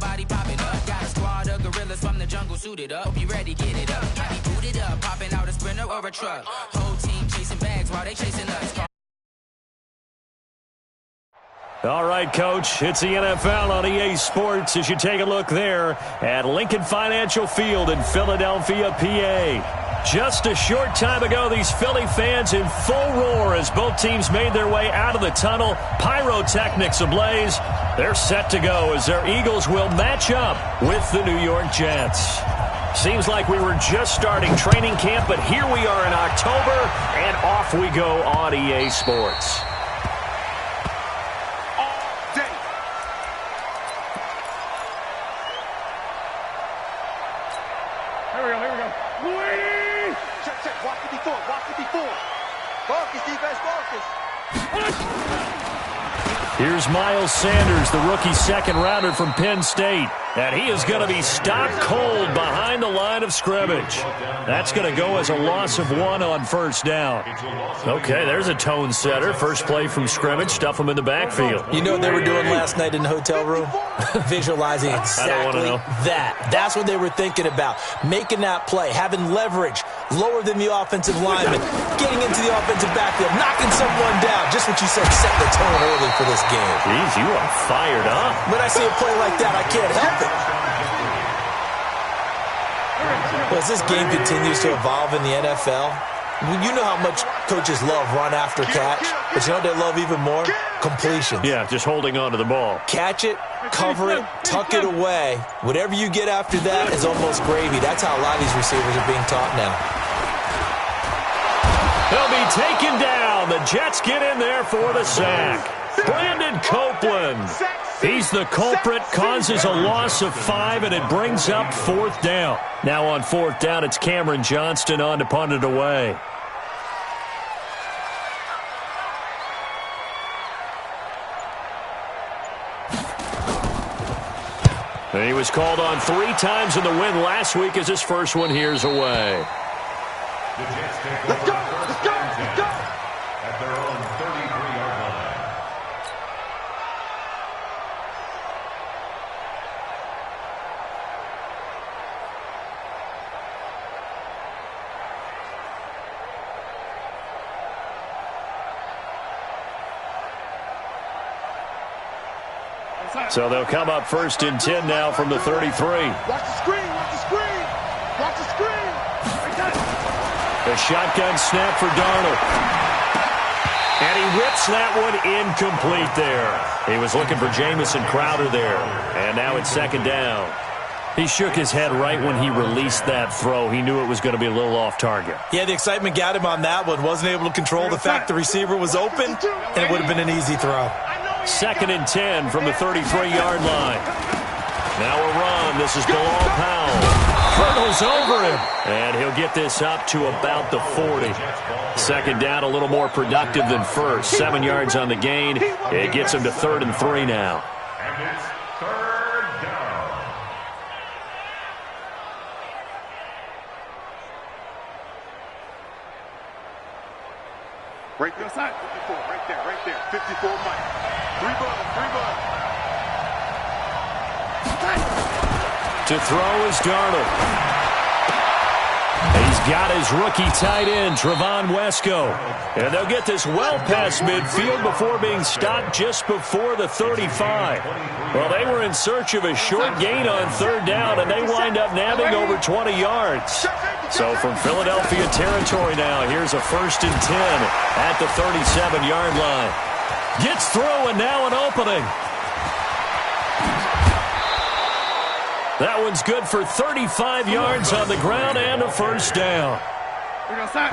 body popping up. Got a squad of gorillas from the jungle suited up. Hope you ready, get it up. Got me booted up, popping out a Sprinter or a truck. Whole team chasing bags while they chasing us. All right, Coach, it's the NFL on EA Sports as you take a look there at Lincoln Financial Field in Philadelphia, PA. Just a short time ago, these Philly fans in full roar as both teams made their way out of the tunnel. Pyrotechnics ablaze. They're set to go as their Eagles will match up with the New York Jets. Seems like we were just starting training camp, but here we are in October, and off we go on EA Sports. Here's Miles Sanders, the rookie second-rounder from Penn State. And he is going to be stopped cold behind the line of scrimmage. That's going to go as a loss of 1 on first down. Okay, there's a tone setter. First play from scrimmage, stuff him in the backfield. You know what they were doing last night in the hotel room? Visualizing exactly that. That's what they were thinking about. Making that play, having leverage, lower than the offensive lineman, getting into the offensive backfield, knocking someone down. Just what you said, set the tone early for this game. Jeez, you are fired up. When I see a play like that, I can't help it. Well, as this game continues to evolve in the NFL, you know how much coaches love run after catch, but you know what they love even more? Completions. Yeah, just holding on to the ball. Catch it, cover it, tuck it away. Whatever you get after that is almost gravy. That's how a lot of these receivers are being taught now. They'll be taken down. The Jets get in there for the sack. Brandon Copeland. He's the culprit, causes a loss of 5, and it brings up 4th down. Now on 4th down, it's Cameron Johnston on to punt it away. And he was called on 3 times in the win last week as his first one here's away. Let's go! Let's go! Let's go! At their own 33-yard line. So they'll come up 1st and 10 now from the 33. Watch the screen, watch the screen, watch the screen. A shotgun snap for Darnold. And he whips that one incomplete there. He was looking for Jamison Crowder there. And now it's 2nd down. He shook his head right when he released that throw. He knew it was going to be a little off target. Yeah, the excitement got him on that one. Wasn't able to control the fact the receiver was open, and it would have been an easy throw. 2nd and 10 from the 33-yard line. Now a run. This is Bilal Powell. Hurdles over him. And he'll get this up to about the 40. 2nd down, a little more productive than first. 7 yards on the gain. It gets him to 3rd and 3 now. And it's 3rd down. Right there, side. 54, right there. 54, Mike. 3 bud. To throw is Darnold. He's got his rookie tight end, Trevon Wesco. And they'll get this well past midfield before being stopped just before the 35. Well, they were in search of a short gain on 3rd down, and they wind up nabbing over 20 yards. So from Philadelphia territory now, here's a 1st and 10 at the 37-yard line. Gets through, and now an opening. That one's good for 35 yards on the ground and a 1st down.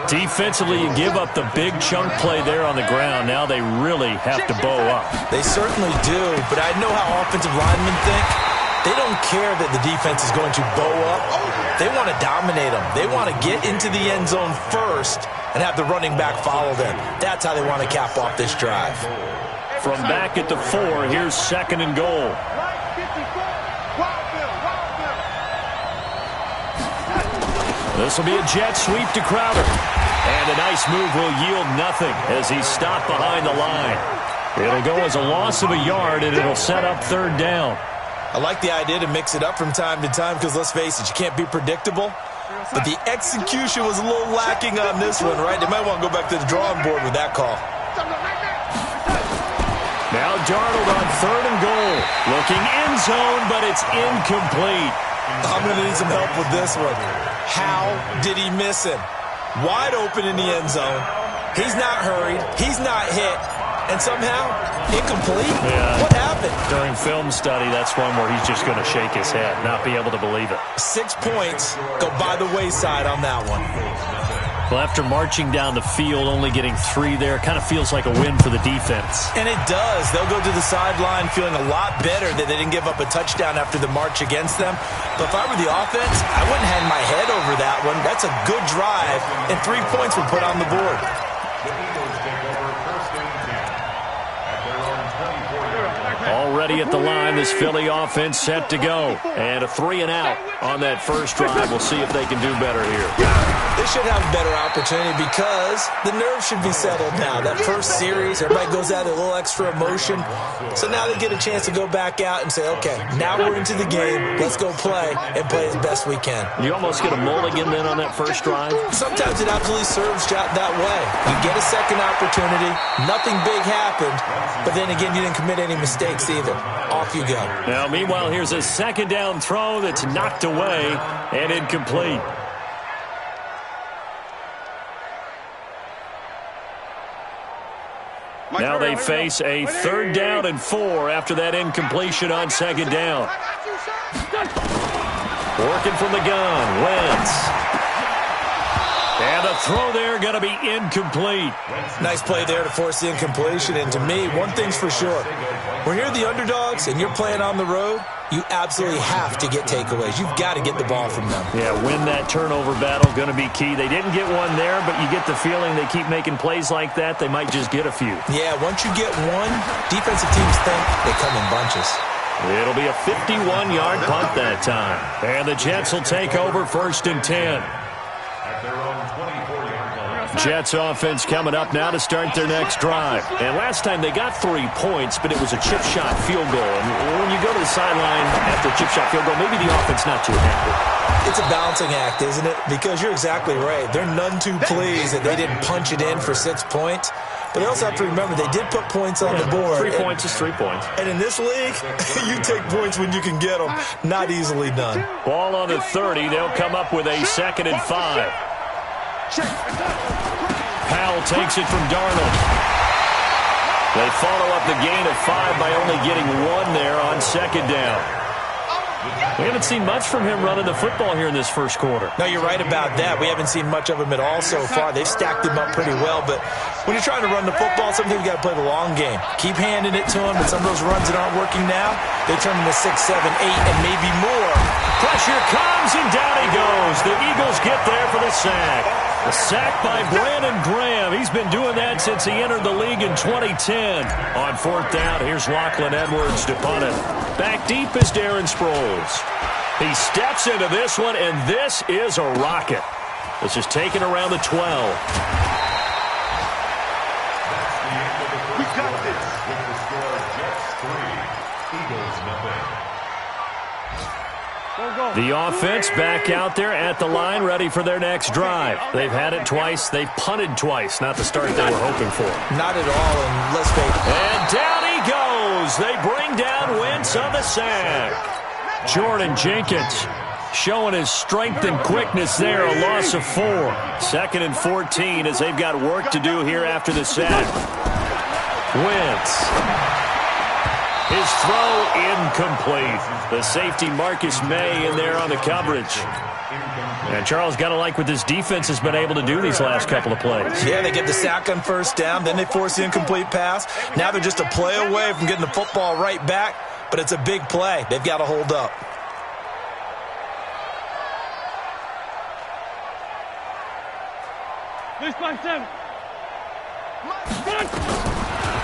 Defensively, you give up the big chunk play there on the ground. Now they really have to bow up. They certainly do, but I know how offensive linemen think. They don't care that the defense is going to bow up. They want to dominate them. They want to get into the end zone first and have the running back follow them. That's how they want to cap off this drive. From back at the 4, here's 2nd and goal. This will be a jet sweep to Crowder. And a nice move will yield nothing as he's stopped behind the line. It'll go as a loss of a yard, and it'll set up 3rd down. I like the idea to mix it up from time to time because, let's face it, you can't be predictable. But the execution was a little lacking on this one, right? They might want to go back to the drawing board with that call. Now Darnold on 3rd and goal. Looking end zone, but it's incomplete. I'm going to need some help with this one. How did he miss him? Wide open in the end zone. He's not hurried. He's not hit. And somehow, incomplete? Yeah. What happened? During film study, that's one where he's just going to shake his head, not be able to believe it. 6 points go by the wayside on that one. Well, after marching down the field, only getting 3 there, kind of feels like a win for the defense. And it does. They'll go to the sideline feeling a lot better that they didn't give up a touchdown after the march against them. But if I were the offense, I wouldn't hang my head over that one. That's a good drive, and 3 points were put on the board. The Eagles take over 1st and 10 at their own 24-yard line. Already at the line, this Philly offense set to go. And a 3 and out on that first drive. We'll see if they can do better here. They should have a better opportunity because the nerves should be settled now. That first series, everybody goes out a little extra emotion. So now they get a chance to go back out and say, okay, now we're into the game. Let's go play and play as best we can. You almost get a mulligan then on that first drive? Sometimes it absolutely serves that way. You get a second opportunity. Nothing big happened. But then again, you didn't commit any mistakes either. Off you go. Now, meanwhile, here's a 2nd down throw that's knocked away and incomplete. Now they face a 3rd down and 4 after that incompletion on 2nd down. Working from the gun, Wentz. And the throw there going to be incomplete. Nice play there to force the incompletion. And to me, one thing's for sure. When you're the underdogs and you're playing on the road, you absolutely have to get takeaways. You've got to get the ball from them. Yeah, win that turnover battle, going to be key. They didn't get one there, but you get the feeling they keep making plays like that, they might just get a few. Yeah, once you get one, defensive teams think they come in bunches. It'll be a 51-yard punt that time. And the Jets will take over 1st and 10. At their own 24-yard line. Jets offense coming up now to start their next drive. And last time they got 3 points, but it was a chip shot field goal. And when you go to the sideline after a chip shot field goal, maybe the offense not too happy. It's a balancing act, isn't it? Because you're exactly right. They're none too pleased that they didn't punch it in for 6 points. But they also have to remember they did put points on the board. 3 points is 3 points. And in this league, you take points when you can get them. Not easily done. Ball on the 30. They'll come up with a 2nd and 5. Powell takes it from Darnold. They follow up the gain of 5 by only getting 1 there on 2nd down. We haven't seen much from him running the football here in this first quarter. No, you're right about that. We haven't seen much of him at all so far. They've stacked him up pretty well, but when you're trying to run the football, sometimes you got to play the long game. Keep handing it to him, but some of those runs that aren't working now, they turn into 6, 7, 8, and maybe more. Pressure comes, and down he goes. The Eagles get there for the sack. A sack by Brandon Graham. He's been doing that since he entered the league in 2010. On 4th down, here's Lachlan Edwards to punt it. Back deep is Darren Sproles. He steps into this one, and this is a rocket. This is taken around the 12. We got this. With the score, Jets 3, Eagles nothing. The offense back out there at the line, ready for their next drive. They've had it twice. They've punted twice. Not the start they were hoping for. Not at all, and let's face it. And down he goes. They bring down Wentz on the sack. Jordan Jenkins showing his strength and quickness there, a loss of 4. 2nd and 14 as they've got work to do here after the sack. Wentz. His throw incomplete. The safety Marcus May in there on the coverage. And Charles, got to like what this defense has been able to do these last couple of plays. Yeah, they get the sack on 1st down, then they force the incomplete pass. Now they're just a play away from getting the football right back, but it's a big play. They've got to hold up.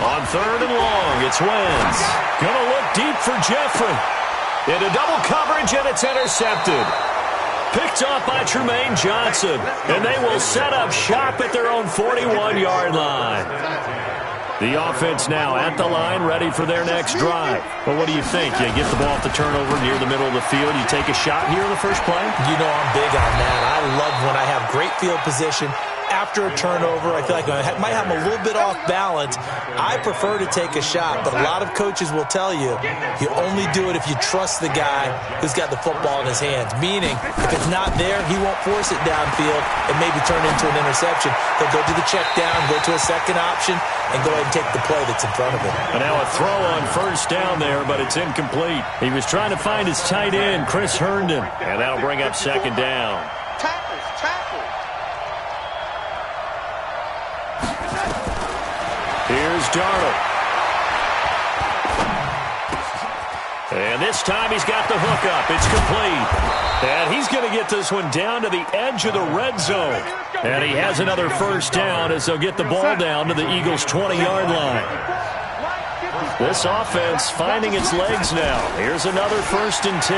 On 3rd and long, it's Wentz. Gonna look deep for Jeffrey. Into double coverage, and it's intercepted. Picked off by Tremaine Johnson. And they will set up shop at their own 41-yard line. The offense now at the line, ready for their next drive. Well, what do you think? You get the ball off the turnover near the middle of the field. You take a shot here in the first play? You know I'm big on that. I love when I have great field position. After a turnover, I feel like I might have a little bit off balance. I prefer to take a shot, but a lot of coaches will tell you only do it if you trust the guy who's got the football in his hands. Meaning, if it's not there, he won't force it downfield and maybe turn into an interception. He'll go to the check down, go to a second option, and go ahead and take the play that's in front of him. And now a throw on first down there, but it's incomplete. He was trying to find his tight end, Chris Herndon, and that'll bring up second down. Here's Darnold. And this time he's got the hook up. It's complete. And he's going to get this one down to the edge of the red zone. And he has another first down as they'll get the ball down to the Eagles' 20-yard line. This offense finding its legs now. Here's another 1st and 10.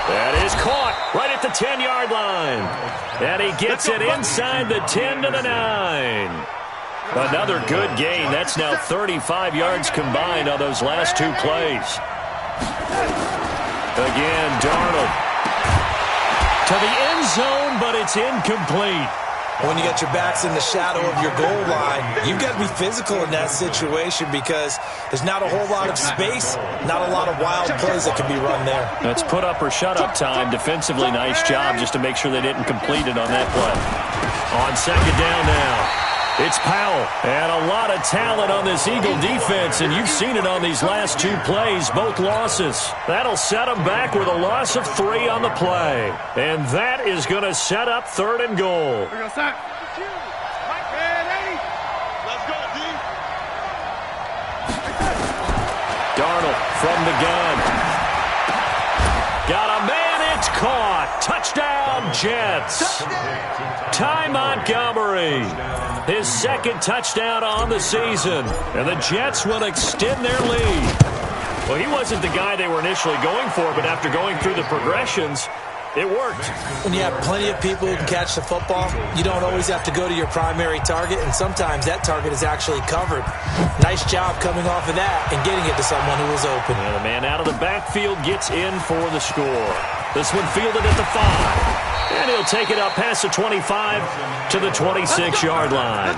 That is caught right at the 10-yard line. And he gets it inside the 10 to the 9. Another good gain. That's now 35 yards combined on those last 2 plays. Again, Darnold. To the end zone, but it's incomplete. When you got your backs in the shadow of your goal line, you've got to be physical in that situation because there's not a whole lot of space, not a lot of wild plays that can be run there. That's put up or shut up time. Defensively, nice job just to make sure they didn't complete it on that play. On second down now. It's Powell, and a lot of talent on this Eagle defense, and you've seen it on these last 2 plays, both losses. That'll set them back with a loss of 3 on the play. And that is going to set up 3rd and goal. Let's go, D. Darnold from the gun. Got a man, it's caught. Touchdown, Jets. Ty Montgomery. His 2nd touchdown on the season. And the Jets will extend their lead. Well, he wasn't the guy they were initially going for, but after going through the progressions, it worked. When you have plenty of people who can catch the football, you don't always have to go to your primary target, and sometimes that target is actually covered. Nice job coming off of that and getting it to someone who was open. And the man out of the backfield gets in for the score. This one fielded at the 5. And he'll take it up past the 25 to the 26-yard line.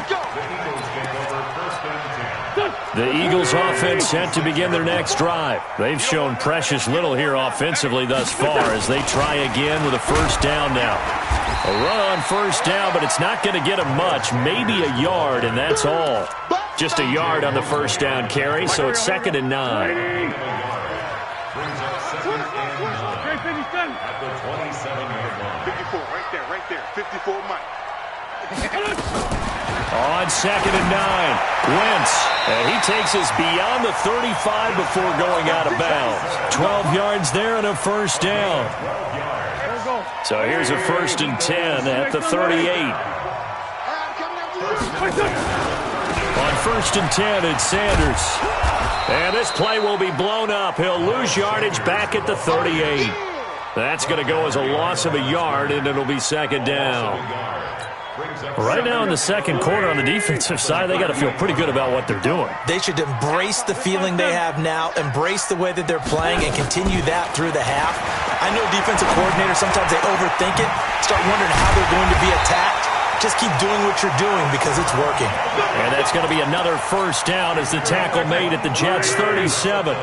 The Eagles offense set to begin their next drive. They've shown precious little here offensively thus far as they try again with a first down now. A run on first down, but it's not going to get them much. Maybe a yard, and that's all. Just a yard on the first down carry, so it's 2nd and 9. At the 27-yard line. 54, right there. 54, Mike. On 2nd and 9, Wentz. And he takes us beyond the 35 before going out of bounds. 12 yards there and a first down. So here's a 1st and 10 at the 38. On 1st and 10, it's Sanders. And this play will be blown up. He'll lose yardage back at the 38. That's going to go as a loss of a yard, and it'll be 2nd down. Right now in the second quarter on the defensive side, they got to feel pretty good about what they're doing. They should embrace the feeling they have now, embrace the way that they're playing, and continue that through the half. I know defensive coordinators, sometimes they overthink it, start wondering how they're going to be attacked. Just keep doing what you're doing because it's working. And that's going to be another first down as the tackle made at the Jets' 37.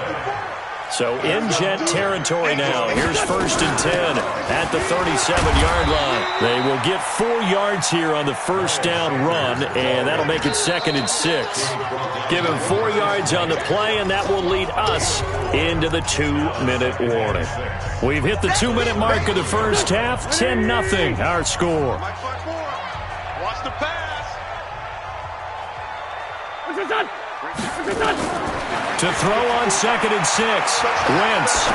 So in Jet territory now. Here's 1st and 10 at the 37-yard line. They will get 4 yards here on the first down run, and that'll make it 2nd and 6. Give him 4 yards on the play, and that will lead us into the 2-minute warning. We've hit the 2-minute mark of the first half. 10-0 our score. Watch the pass. To throw on 2nd and 6, Wentz.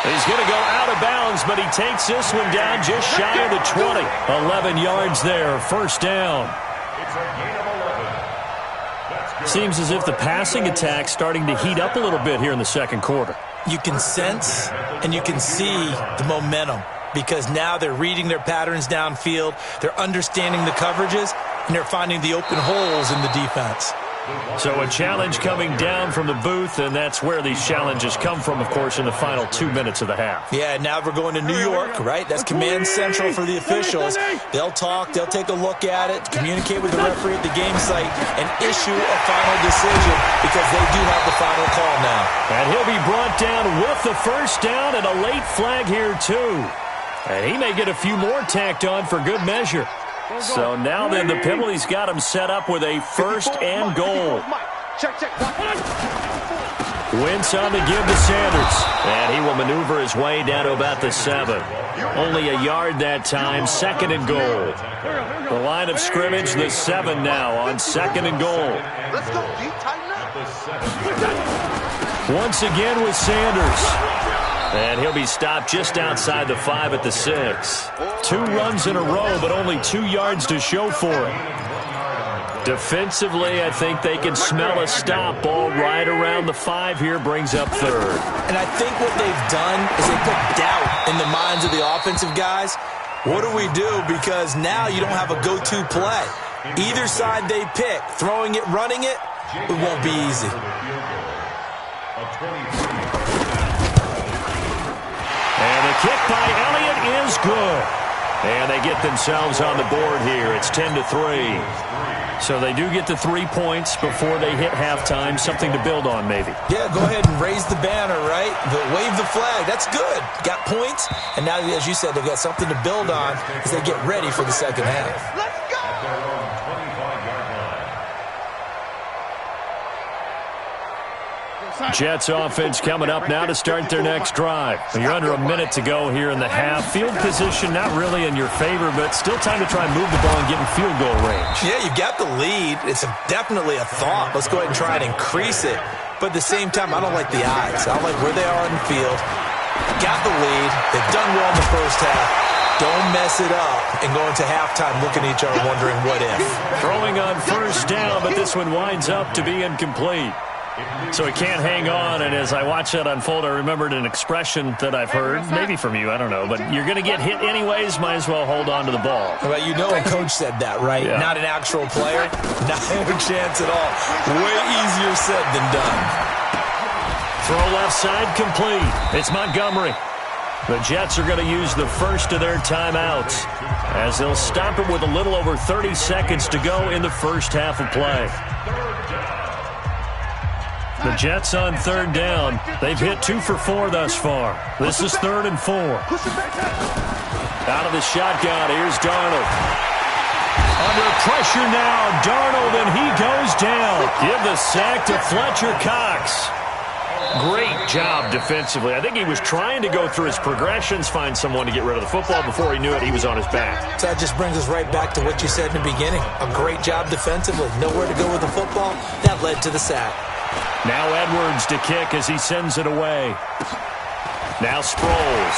He's going to go out of bounds, but he takes this one down just shy of the 20. 11 yards there, first down. Seems as if the passing attack's starting to heat up a little bit here in the second quarter. You can sense and you can see the momentum because now they're reading their patterns downfield. They're understanding the coverages, and they're finding the open holes in the defense. So a challenge coming down from the booth, and that's where these challenges come from, of course, in the final 2 minutes of the half. Yeah, now we're going to New York, right? That's command central for the officials. They'll talk, they'll take a look at it, communicate with the referee at the game site, and issue a final decision because they do have the final call now. And he'll be brought down with the first down and a late flag here, too. And he may get a few more tacked on for good measure. So now then, the penalty's got him set up with a first and goal. Wentz on the give to Sanders. And he will maneuver his way down to about the 7. Only a yard that time, second and goal. The line of scrimmage, the 7 now on second and goal. Let's go, G. Tighten up. Once again with Sanders. And he'll be stopped just outside the 5 at the 6. 2 runs in a row, but only 2 yards to show for it. Defensively, I think they can smell a stop. Ball right around the 5 here, brings up third. And I think what they've done is they put doubt in the minds of the offensive guys. What do we do? Because now you don't have a go-to play. Either side they pick, throwing it, running it, it won't be easy. And the kick by Elliott is good. And they get themselves on the board here. It's 10-3. So they do get the 3 points before they hit halftime. Something to build on, maybe. Yeah, go ahead and raise the banner, right? Wave the flag. That's good. Got points. And now, as you said, they've got something to build on as they get ready for the second half. Let's go. Jets offense coming up now to start their next drive. You're under a minute to go here in the half. Field position not really in your favor, but still time to try and move the ball and get in field goal range. Yeah, you've got the lead. It's definitely a thought. Let's go ahead and try and increase it. But at the same time, I don't like the odds. I don't like where they are on the field. Got the lead. They've done well in the first half. Don't mess it up and go into halftime looking at each other wondering what if. Throwing on first down, but this one winds up to be incomplete. So he can't hang on, and as I watch that unfold, I remembered an expression that I've heard, maybe from you, I don't know, but you're going to get hit anyways, might as well hold on to the ball. Well, you know a coach said that, right? Yeah. Not an actual player. Not a chance at all. Way easier said than done. Throw left side complete. It's Montgomery. The Jets are going to use the first of their timeouts as they'll stop it with a little over 30 seconds to go in the first half of play. The Jets on third down. They've hit 2 for 4 thus far. This is 3rd and 4. Out of the shotgun, here's Darnold. Under pressure now, Darnold, and he goes down. Give the sack to Fletcher Cox. Great job defensively. I think he was trying to go through his progressions, find someone to get rid of the football. Before he knew it, he was on his back. So that just brings us right back to what you said in the beginning. A great job defensively. Nowhere to go with the football. That led to the sack. Now Edwards to kick as he sends it away. Now Sproles.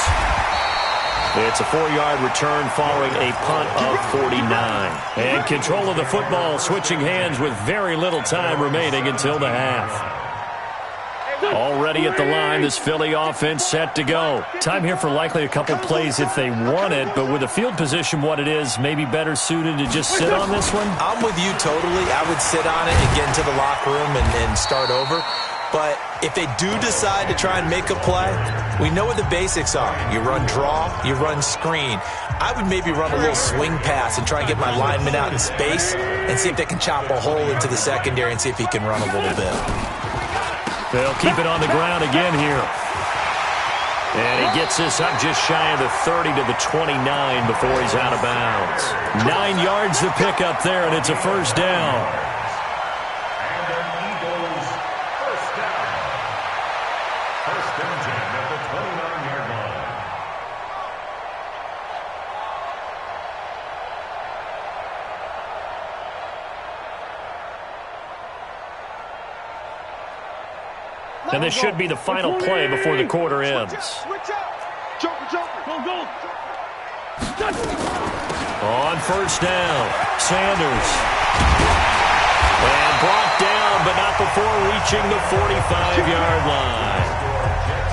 It's a 4-yard return following a punt of 49. And control of the football switching hands with very little time remaining until the half. Already at the line, this Philly offense set to go. Time here for likely a couple plays if they want it, but with the field position what it is, maybe better suited to just sit on this one? I'm with you totally. I would sit on it and get into the locker room and start over. But if they do decide to try and make a play, we know what the basics are. You run draw, you run screen. I would maybe run a little swing pass and try and get my lineman out in space and see if they can chop a hole into the secondary and see if he can run a little bit. They'll keep it on the ground again here. And he gets this up just shy of the 30 to the 29 before he's out of bounds. 9 yards to pick up there, and it's a first down. And an Eagles first down. First and 10 at the 29-yard line. And this should be the final play before the quarter ends. Switch out. Jumper. Go. On first down, Sanders. And brought down, but not before reaching the 45-yard line.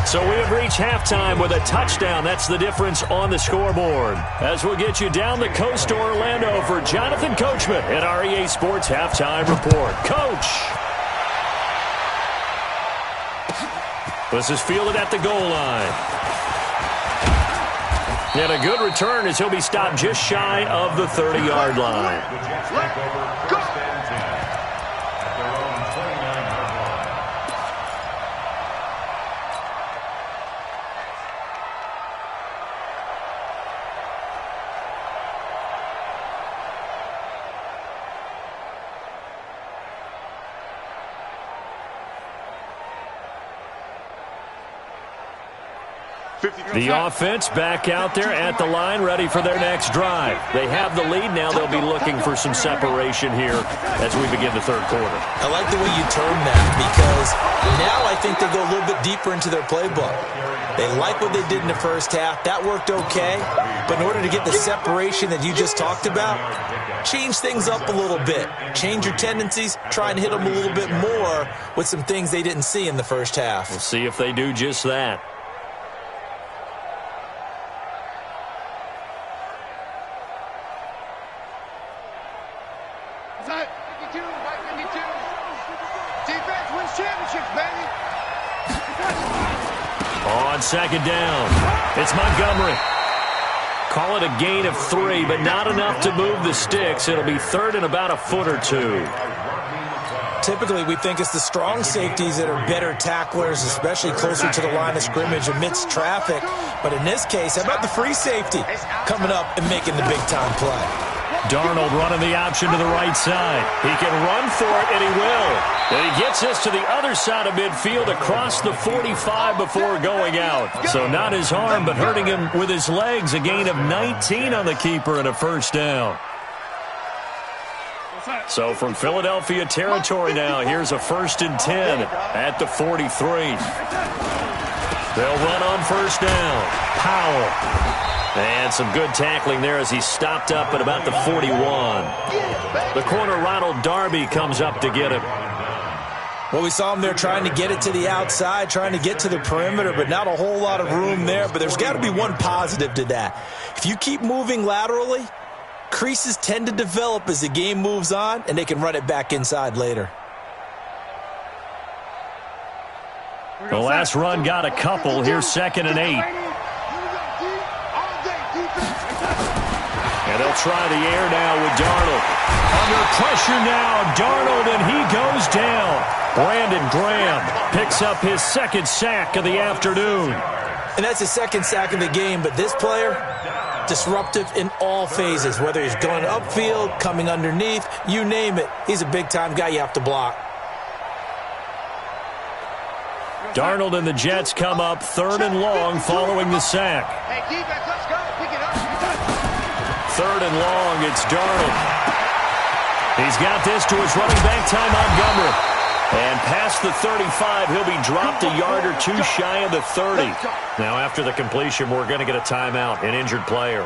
So we have reached halftime with a touchdown. That's the difference on the scoreboard. As we'll get you down the coast to Orlando for Jonathan Coachman at our EA Sports Halftime Report. Coach! This is fielded at the goal line. And a good return as he'll be stopped just shy of the 30-yard line. Go! The offense back out there at the line, ready for their next drive. They have the lead. Now they'll be looking for some separation here as we begin the third quarter. I like the way you term that because now I think they go a little bit deeper into their playbook. They like what they did in the first half. That worked okay. But in order to get the separation that you just talked about, change things up a little bit. Change your tendencies. Try and hit them a little bit more with some things they didn't see in the first half. We'll see if they do just that. On second down, it's Montgomery. Call it a gain of 3, but not enough to move the sticks. It'll be third and about a foot or two. Typically, we think it's the strong safeties that are better tacklers, especially closer to the line of scrimmage amidst traffic. But in this case, how about the free safety coming up and making the big-time play? Darnold running the option to the right side. He can run for it, and he will. And he gets us to the other side of midfield across the 45 before going out. So not his arm, but hurting him with his legs. A gain of 19 on the keeper and a first down. So from Philadelphia territory now, here's a 1st and 10 at the 43. They'll run on first down. Powell. And some good tackling there as he's stopped up at about the 41. The corner, Ronald Darby, comes up to get him. Well, we saw him there trying to get it to the outside, trying to get to the perimeter, but not a whole lot of room there. But there's got to be one positive to that. If you keep moving laterally, creases tend to develop as the game moves on, and they can run it back inside later. The last run got a couple. Here's 2nd and 8. And they'll try the air now with Darnold. Under pressure now, Darnold, and he goes down. Brandon Graham picks up his 2nd sack of the afternoon. And that's his 2nd sack of the game, but this player, disruptive in all phases, whether he's going upfield, coming underneath, you name it. He's a big-time guy you have to block. Darnold and the Jets come up 3rd and long following the sack. Hey, defense, let's go. Pick it up. 3rd and long, it's Darnold. He's got this to his running back, Ty Montgomery. And past the 35, he'll be dropped a yard or two shy of the 30. Now, after the completion, we're going to get a timeout, an injured player.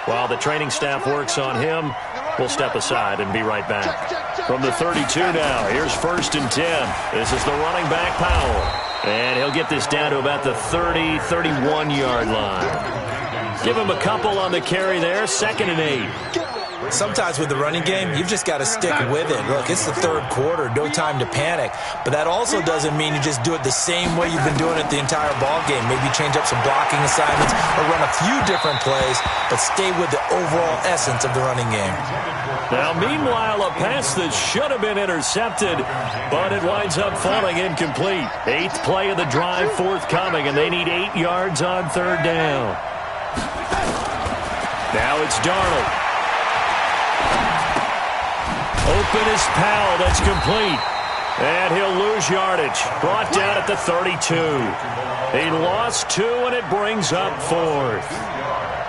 While the training staff works on him, we'll step aside and be right back. From the 32 now, here's 1st and 10. This is the running back, Powell. And he'll get this down to about the 30, 31-yard line. Give him a couple on the carry there, 2nd and 8. Sometimes with the running game, you've just got to stick with it. Look, it's the 3rd quarter, no time to panic. But that also doesn't mean you just do it the same way you've been doing it the entire ball game. Maybe change up some blocking assignments or run a few different plays, but stay with the overall essence of the running game. Now, meanwhile, a pass that should have been intercepted, but it winds up falling incomplete. 8th play of the drive forthcoming, and they need 8 yards on 3rd down. Now it's Darnold. Open is Powell. That's complete. And he'll lose yardage. Brought down at the 32. He lost 2, and it brings up 4th.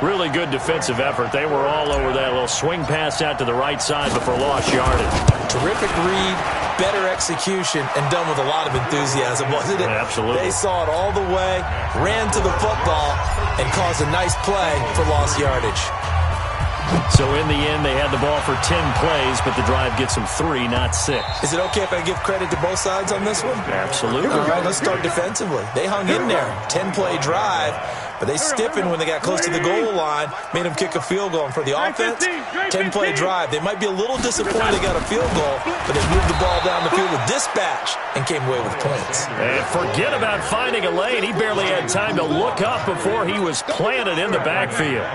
Really good defensive effort. They were all over that little swing pass out to the right side before lost yardage. Terrific read, better execution, and done with a lot of enthusiasm, wasn't it? Absolutely. They saw it all the way, ran to the football, and caused a nice play for lost yardage. So in the end, they had the ball for 10 plays, but the drive gets them 3, not 6. Is it okay if I give credit to both sides on this one? Absolutely. All right, let's start defensively. They hung in there. 10-play drive, but they stiffened when they got close to the goal line, made them kick a field goal. And for the offense, 10-play drive. They might be a little disappointed they got a field goal, but they moved the ball down the field with dispatch and came away with points. And forget about finding a lane. He barely had time to look up before he was planted in the backfield.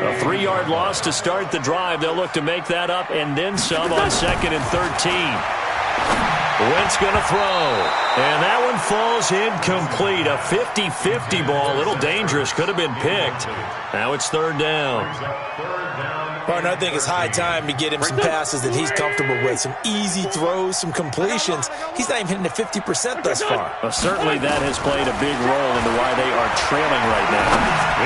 A 3-yard loss to start the drive. They'll look to make that up and then some on 2nd and 13. Wentz going to throw. And that one falls incomplete. A 50-50 ball. A little dangerous. Could have been picked. Now it's 3rd down. Partner, I think it's high time to get him some passes that he's comfortable with. Some easy throws, some completions. He's not even hitting at 50% thus far. Well, certainly that has played a big role into why they are trailing right now.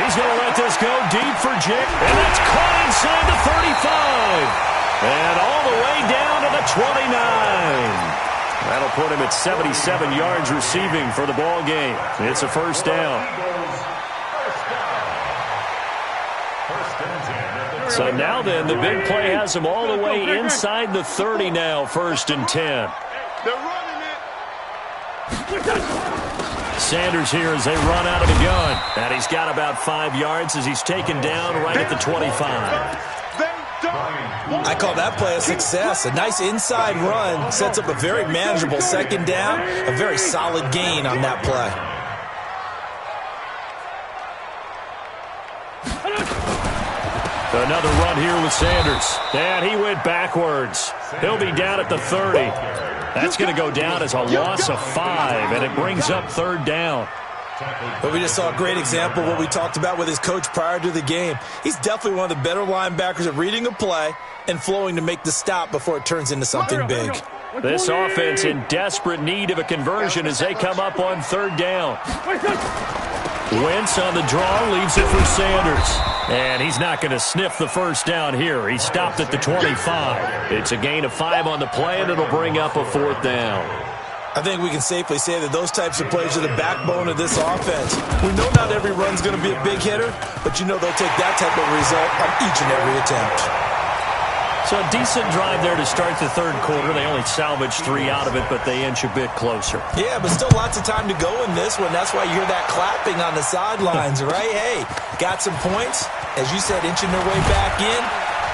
He's going to let this go deep for Jake. And that's caught inside the 35. And all the way down to the 29. That'll put him at 77 yards receiving for the ball game. It's a 1st down. So now then, the big play has him all the way inside the 30 now, 1st and 10. They're running it. Sanders here as they run out of the gun. And he's got about 5 yards as he's taken down right at the 25. I call that play a success. A nice inside run sets up a very manageable 2nd down. A very solid gain on that play. Another run here with Sanders. And he went backwards. He'll be down at the 30. That's going to go down as a loss of 5, and it brings up 3rd down. But we just saw a great example of what we talked about with his coach prior to the game. He's definitely one of the better linebackers at reading a play and flowing to make the stop before it turns into something big. This offense in desperate need of a conversion as they come up on 3rd down. Wentz on the draw, leaves it for Sanders. And he's not going to sniff the 1st down here. He stopped at the 25. It's a gain of 5 on the play, and it'll bring up a 4th down. I think we can safely say that those types of plays are the backbone of this offense. We know not every run's going to be a big hitter, but you know they'll take that type of result on each and every attempt. So a decent drive there to start the 3rd quarter. They only salvaged 3 out of it, but they inch a bit closer. Yeah, but still lots of time to go in this one. That's why you hear that clapping on the sidelines, right? Hey, got some points. As you said, inching their way back in.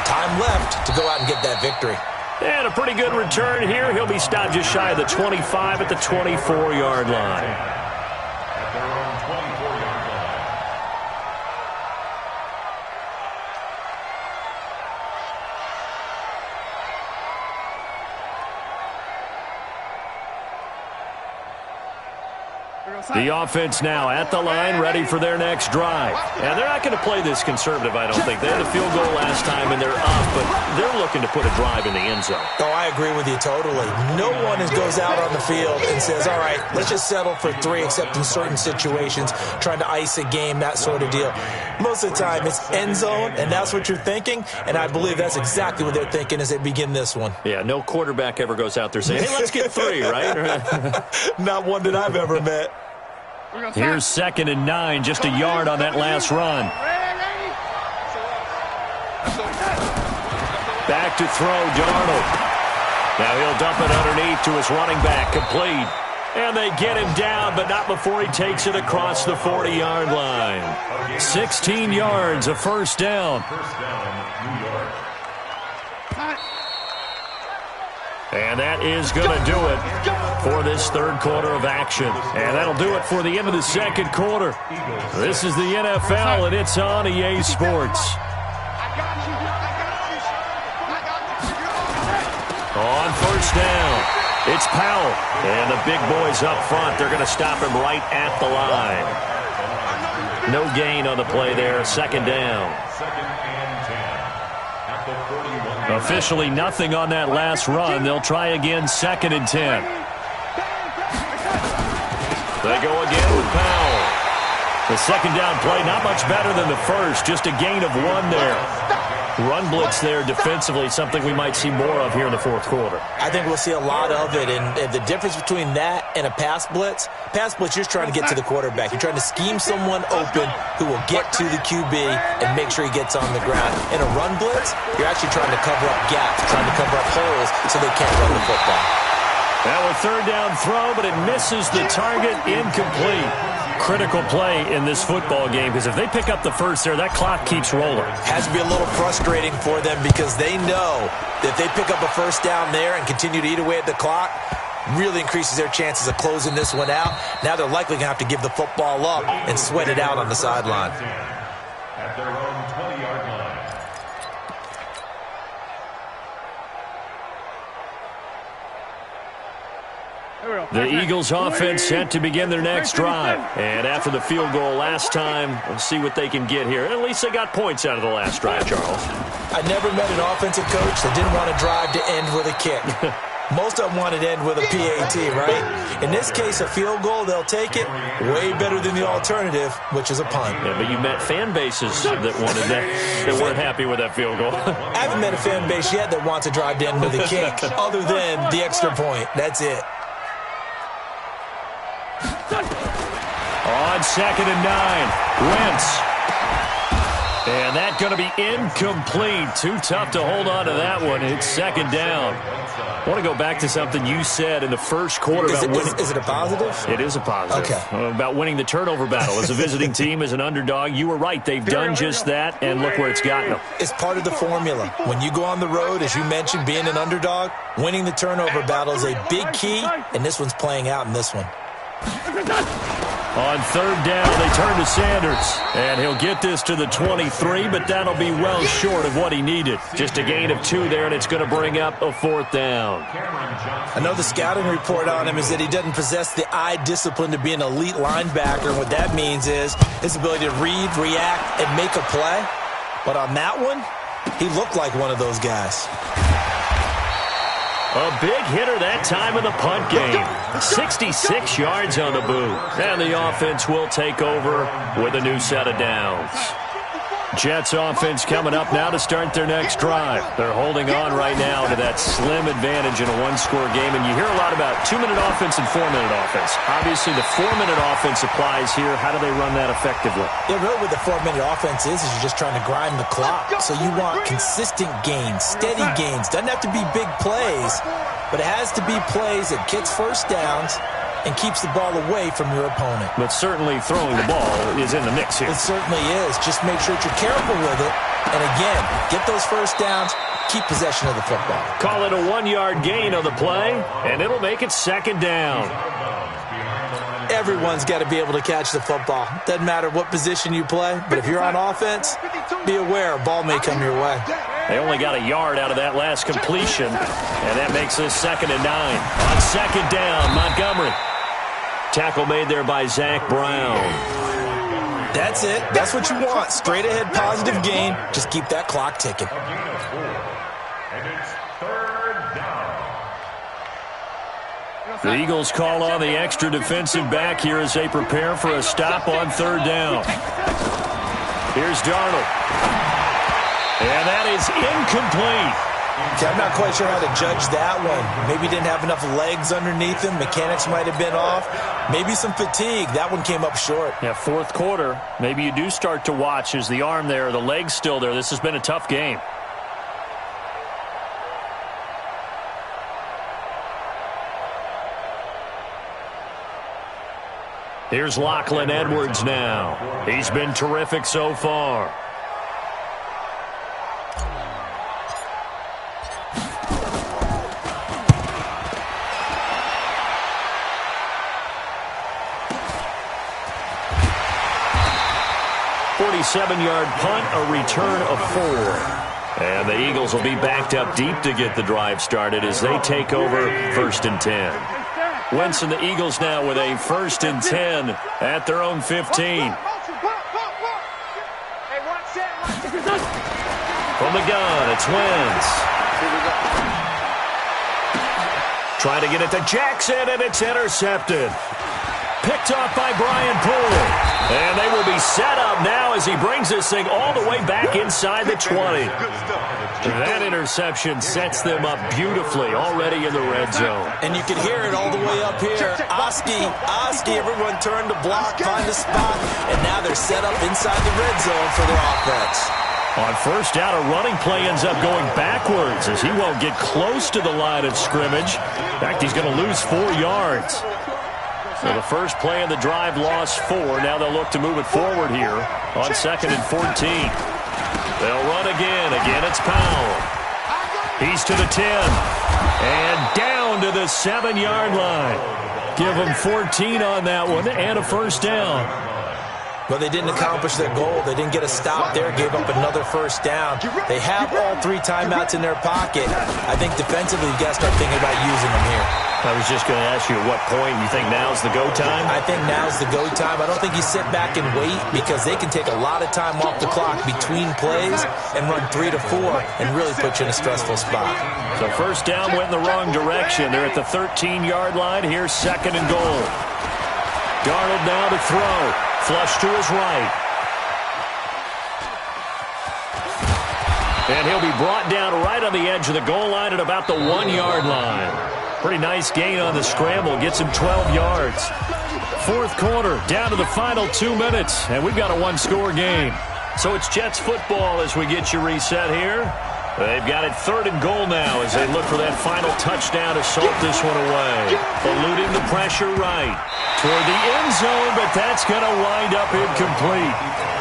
Time left to go out and get that victory. And a pretty good return here. He'll be stopped just shy of the 25 at the 24-yard line. At their own 24-yard line. The offense now at the line, ready for their next drive. And they're not going to play this conservative, I don't think. They had a field goal last time, and they're up, but they're looking to put a drive in the end zone. Oh, I agree with you totally. No one goes out on the field and says, all right, let's just settle for 3, except in certain situations, trying to ice a game, that sort of deal. Most of the time, it's end zone, and that's what you're thinking, and I believe that's exactly what they're thinking as they begin this one. Yeah, no quarterback ever goes out there saying, hey, let's get 3, right? Not one that I've ever met. Here's 2nd and 9, just a yard on that last run. Back to throw, Darnold. Now he'll dump it underneath to his running back, complete. And they get him down, but not before he takes it across the 40-yard line. 16 yards, a 1st down. First down, New York. And that is going to do it for this 3rd quarter of action. And that'll do it for the end of the 2nd quarter. This is the NFL, and it's on EA Sports. On 1st down, it's Powell. And the big boys up front, they're going to stop him right at the line. No gain on the play there, 2nd down. 2nd and 10. At the 41. Officially nothing on that last run. They'll try again, 2nd and 10. They go again with Powell. The 2nd down play, not much better than the first, just a gain of 1 there. run blitz there defensively, something we might see more of here in the fourth quarter. I think we'll see a lot of it, and the difference between that and a pass blitz, you're just trying to get to the quarterback. You're trying to scheme someone open who will get to the QB and make sure he gets on the ground. In a run blitz, you're actually trying to cover up gaps, trying to cover up holes so they can't run the football. Now a third down throw, but it misses the target, incomplete. Critical play in this football game, because if they pick up the first there, that clock keeps rolling. Has to be a little frustrating for them because they know that if they pick up a first down there and continue to eat away at the clock, really increases their chances of closing this one out. Now they're likely going to have to give the football up and sweat it out on the sideline. At their own 20-yard line. The Eagles offense set to begin their next drive. And after the field goal last time, we'll see what they can get here. At least they got points out of the last drive, Charles. I never met an offensive coach that didn't want to drive to end with a kick. Most of them wanted to end with a PAT, right? In this case, a field goal, they'll take it. Way better than the alternative, which is a punt. Yeah, but you met fan bases that wanted that, that weren't happy with that field goal. I haven't met a fan base yet that wants to drive to end with a kick, other than the extra point. That's it. On 2nd and 9, Wentz. And that's going to be incomplete. Too tough to hold on to that one. It's 2nd down. I want to go back to something you said in the first quarter about winning. Is it a positive? It is a positive. Okay. About winning the turnover battle. As a visiting team, as an underdog, you were right. They've done just that, and look where it's gotten them. It's part of the formula. When you go on the road, as you mentioned, being an underdog, winning the turnover battle is a big key, and this one's playing out in this one. On 3rd down, they turn to Sanders. And he'll get this to the 23, but that'll be well short of what he needed. Just a gain of 2 there, and it's going to bring up a 4th down. I know the scouting report on him is that he doesn't possess the eye discipline to be an elite linebacker. And what that means is his ability to read, react, and make a play. But on that one, he looked like one of those guys. A big hitter that time in the punt game. 66 yards on the boot. And the offense will take over with a new set of downs. Jets offense coming up now to start their next drive. They're holding on right now to that slim advantage in a one-score game. And you hear a lot about 2-minute offense and 4-minute offense. Obviously, the 4-minute offense applies here. How do they run that effectively? Yeah, really what the 4-minute offense is you're just trying to grind the clock. So you want consistent gains, steady gains. Doesn't have to be big plays, but it has to be plays that gets first downs and keeps the ball away from your opponent. But certainly throwing the ball is in the mix here. It certainly is. Just make sure that you're careful with it. And again, get those first downs, keep possession of the football. Call it a 1-yard gain on the play, and it'll make it 2nd down. Everyone's got to be able to catch the football. Doesn't matter what position you play, but if you're on offense, be aware a ball may come your way. They only got a yard out of that last completion, and that makes this 2nd and 9. On 2nd down, Montgomery. Tackle made there by Zach Brown. That's it. That's what you want. Straight ahead positive gain. Just keep that clock ticking. And it's 3rd down. The Eagles call on the extra defensive back here as they prepare for a stop on 3rd down. Here's Darnold. And that is incomplete. Okay, I'm not quite sure how to judge that one. Maybe didn't have enough legs underneath him. Mechanics might have been off. Maybe some fatigue. That one came up short. Yeah, 4th quarter. Maybe you do start to watch. Is the arm there, the leg's still there? This has been a tough game. Here's Lachlan Edwards now. He's been terrific so far. Seven-yard punt, a return of 4. And the Eagles will be backed up deep to get the drive started as they take over 1st and 10. Wentz and the Eagles now with a 1st and 10 at their own 15. From the gun, it's Wentz. Trying to get it to Jackson, and it's intercepted. Picked off by Brian Poole. And they will be set up now as he brings this thing all the way back inside the 20. That interception sets them up beautifully already in the red zone. And you can hear it all the way up here. Oski, everyone turned to block, find a spot, and now they're set up inside the red zone for their offense. On first down, a running play ends up going backwards as he won't get close to the line of scrimmage. In fact, he's going to lose 4 yards. So the first play of the drive lost 4. Now they'll look to move it forward here on 2nd and 14. They'll run again. Again, it's Powell. He's to the 10. And down to the 7-yard line. Give them 14 on that one and a first down. But they didn't accomplish their goal. They didn't get a stop there, gave up another first down. They have all 3 timeouts in their pocket. I think defensively, you got to start thinking about using them here. I was just going to ask you at what point you think now's the go time? I think now's the go time. I don't think you sit back and wait because they can take a lot of time off the clock between plays and run 3 to 4 and really put you in a stressful spot. So first down went in the wrong direction. They're at the 13-yard line. Here's 2nd and goal. Darnold now to throw. Flush to his right. And he'll be brought down right on the edge of the goal line at about the 1-yard line. Pretty nice gain on the scramble. Gets him 12 yards. Fourth quarter, down to the final 2 minutes, and we've got a 1-score game. So it's Jets football as we get you reset here. They've got it 3rd and goal now as they look for that final touchdown to salt this one away. Eluding the pressure right toward the end zone, but that's going to wind up incomplete.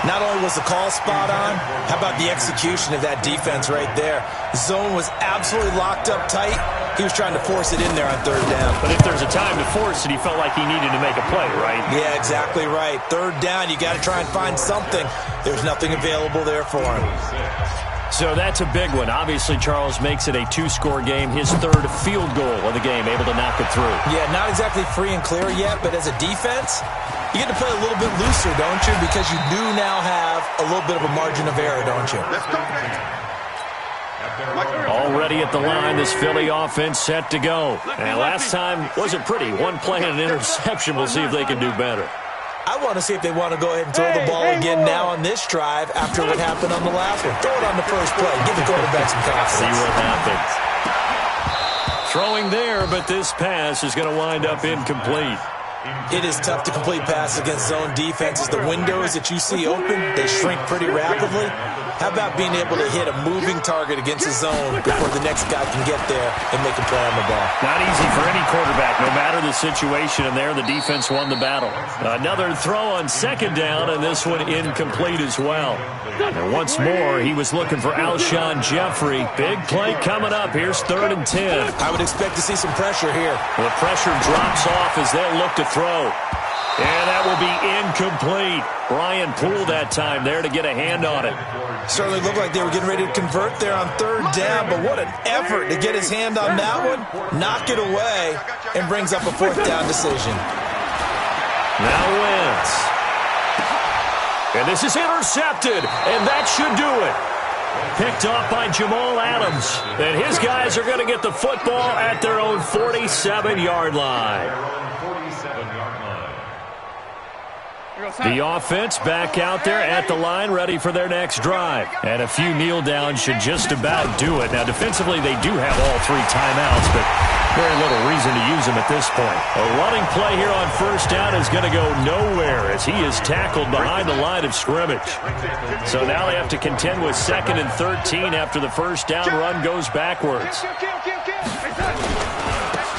Not only was the call spot on, how about the execution of that defense right there? Zone was absolutely locked up tight. He was trying to force it in there on 3rd down. But if there's a time to force it, he felt like he needed to make a play, right? Yeah, exactly right. 3rd down, you got to try and find something. There's nothing available there for him. So that's a big one. Obviously, Charles makes it a 2-score game. His 3rd field goal of the game, able to knock it through. Yeah, not exactly free and clear yet, but as a defense, you get to play a little bit looser, don't you? Because you do now have a little bit of a margin of error, don't you? Already at the line, this Philly offense set to go. And last time wasn't pretty. 1 play and an interception. We'll see if they can do better. I want to see if they want to go ahead and throw the ball again now on this drive after what happened on the last one. Throw it on the first play. Give the quarterback some confidence. See what happens. Throwing there, but this pass is going to wind up incomplete. It is tough to complete passes against zone defenses. The windows that you see open, they shrink pretty rapidly. How about being able to hit a moving target against a zone before the next guy can get there and make a play on the ball? Not easy for any quarterback, no matter the situation, and there the defense won the battle. Another throw on 2nd down, and this one incomplete as well. And once more, he was looking for Alshon Jeffrey. Big play coming up. Here's 3rd and 10. I would expect to see some pressure here. The pressure drops off as they'll look to throw. And that will be incomplete. Brian Poole that time there to get a hand on it. Certainly looked like they were getting ready to convert there on 3rd down, but what an effort to get his hand on that one, knock it away, and brings up a 4th down decision. Now Wentz. And this is intercepted, and that should do it. Picked off by Jamal Adams. And his guys are going to get the football at their own 47-yard line. The offense back out there at the line, ready for their next drive. And a few kneel downs should just about do it. Now, defensively, they do have all 3 timeouts, but very little reason to use them at this point. A running play here on first down is going to go nowhere as he is tackled behind the line of scrimmage. So now they have to contend with 2nd and 13 after the first down run goes backwards.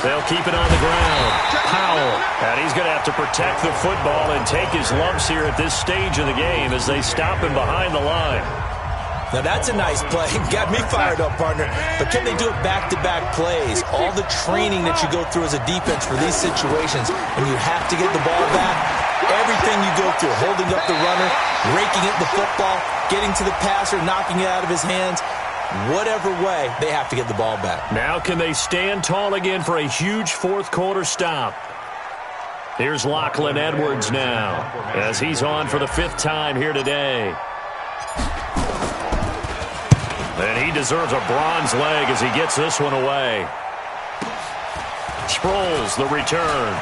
They'll keep it on the ground. Powell. And he's going to have to protect the football and take his lumps here at this stage of the game as they stop him behind the line. Now that's a nice play. Got me fired up, partner. But can they do it back-to-back plays? All the training that you go through as a defense for these situations, when you have to get the ball back, everything you go through, holding up the runner, raking at the football, getting to the passer, knocking it out of his hands, whatever way, they have to get the ball back. Now can they stand tall again for a huge 4th quarter stop? Here's Lachlan Edwards now as he's on for the 5th time here today. And he deserves a bronze leg as he gets this one away. Sproles the return.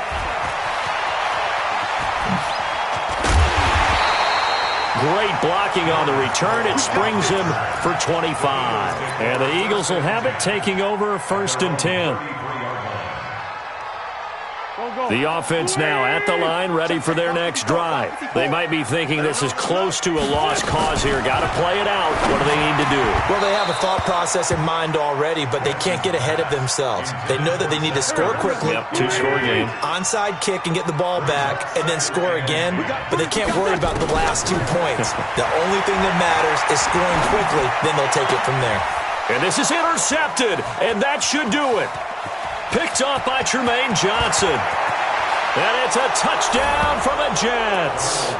Great blocking on the return. It springs him for 25. And the Eagles will have it, taking over 1st and 10. The offense now at the line, ready for their next drive. They might be thinking this is close to a lost cause here. Got to play it out. What do they need to do? Well, they have a thought process in mind already, but they can't get ahead of themselves. They know that they need to score quickly. Yep, 2-score game. Onside kick and get the ball back, and then score again. But they can't worry about the last 2 points. The only thing that matters is scoring quickly. Then they'll take it from there. And this is intercepted, and that should do it. Picked off by Tremaine Johnson. And it's a touchdown for the Jets.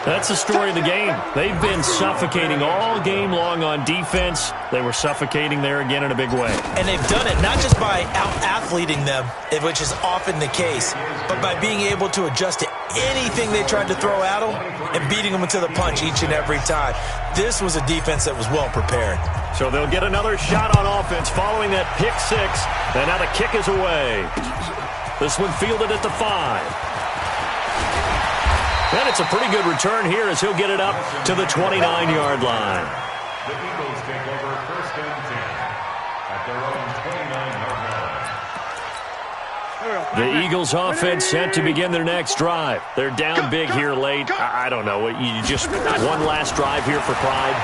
That's the story of the game. They've been suffocating all game long on defense. They were suffocating there again in a big way. And they've done it not just by out-athleting them, which is often the case, but by being able to adjust to anything they tried to throw at them and beating them to the punch each and every time. This was a defense that was well prepared. So they'll get another shot on offense following that pick 6. And now the kick is away. This one fielded at the 5. And it's a pretty good return here as he'll get it up to the 29-yard line. The Eagles take over 1st and 10 at their own 29-yard line. The Eagles offense set to begin their next drive. They're down big here late. I don't know. You just one last drive here for pride.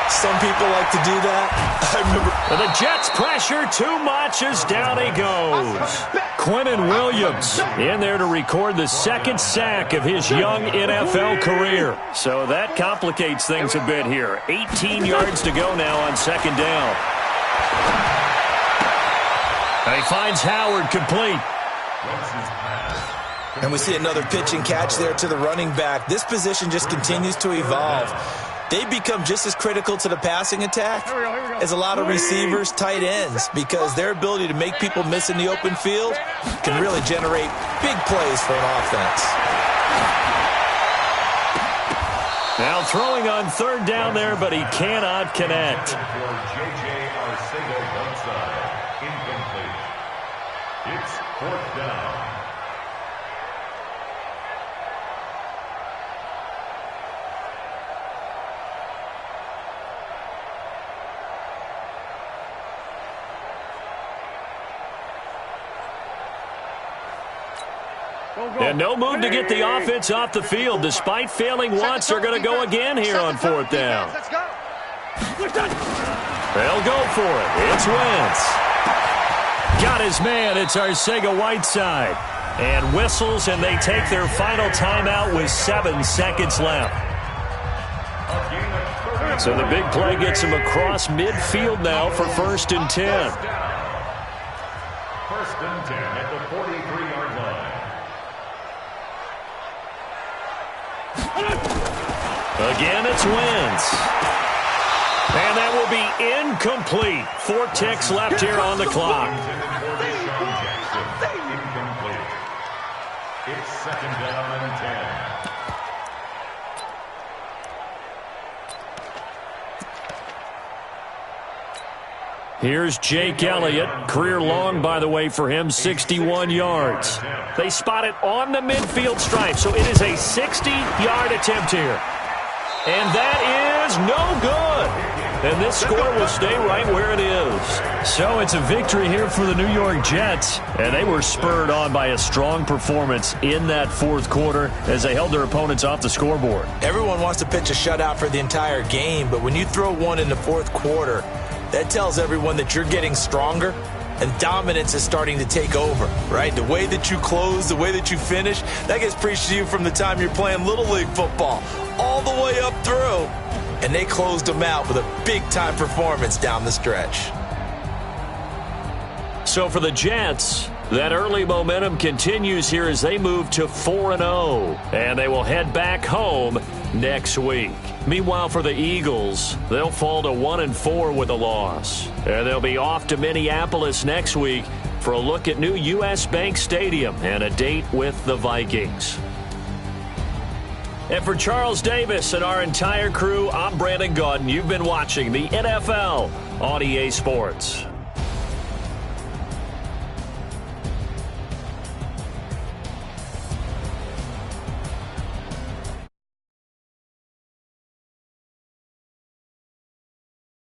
Some people like to do that. I remember. The Jets pressure too much as down he goes. Quentin Williams in there to record the 2nd sack of his young NFL career. So that complicates things a bit here. 18 yards to go now on 2nd down. And he finds Howard complete. And we see another pitch and catch there to the running back. This position just continues to evolve. They become just as critical to the passing attack as a lot of receivers, tight ends, because their ability to make people miss in the open field can really generate big plays for an offense. Now throwing on 3rd down there, but he cannot connect. It's 4th down. And no move to get the offense off the field. Despite failing once, they're going to go again here on 4th down. They'll go for it. It's Wentz. Got his man. It's Arcega-Whiteside. And whistles, and they take their final timeout with 7 seconds left. So the big play gets him across midfield now for 1st and 10. 1st and 10 at the 43-yard line. Again, it's Wentz. And that will be incomplete. 4 ticks left here on the clock. It's 2nd down and 10. Here's Jake Elliott. Career long, by the way, for him, 61 yards. They spot it on the midfield stripe, so it is a 60-yard attempt here. And that is no good. And this score will stay right where it is. So it's a victory here for the New York Jets. And they were spurred on by a strong performance in that 4th quarter as they held their opponents off the scoreboard. Everyone wants to pitch a shutout for the entire game, but when you throw one in the 4th quarter, that tells everyone that you're getting stronger and dominance is starting to take over, right? The way that you close, the way that you finish, that gets preached to you from the time you're playing Little League football all the way up through. And they closed them out with a big-time performance down the stretch. So for the Jets, that early momentum continues here as they move to 4-0. And they will head back home next week. Meanwhile, for the Eagles, they'll fall to 1-4 with a loss. And they'll be off to Minneapolis next week for a look at new U.S. Bank Stadium and a date with the Vikings. And for Charles Davis and our entire crew, I'm Brandon Gaudin. You've been watching the NFL on EA Sports.